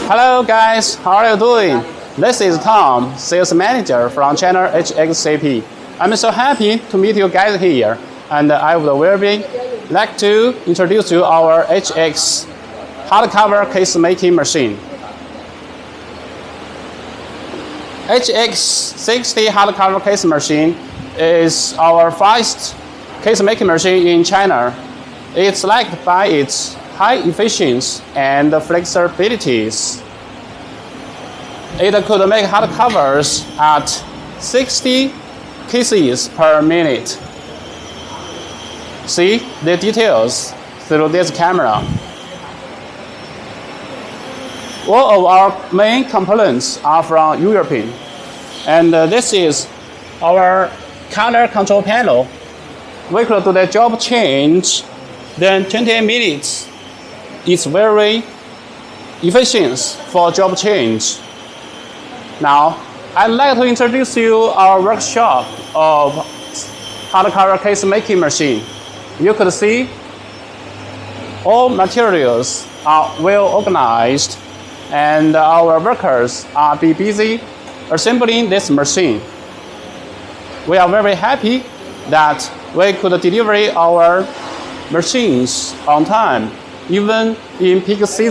Hello guys, how are you doing? This is Tom, sales manager from channel HXCP. I'm so happy to meet you guys here, and I would very like to introduce you our HX hardcover case making machine. HX60 hardcover case machine is our fastest case making machine in China. It's liked by its high efficiency and flexibilities. It could make hardcovers at 60 cases per minute. See the details through this camera. All of our main components are from Europe, and this is our color control panel. We could do the job change, then 20 minutes. It's very efficient for job change. Now, I'd like to introduce you our workshop of hardcover case making machine. You could see all materials are well organized, and our workers are busy assembling this machine. We are very happy that we could deliver our machines on time, even in peak season.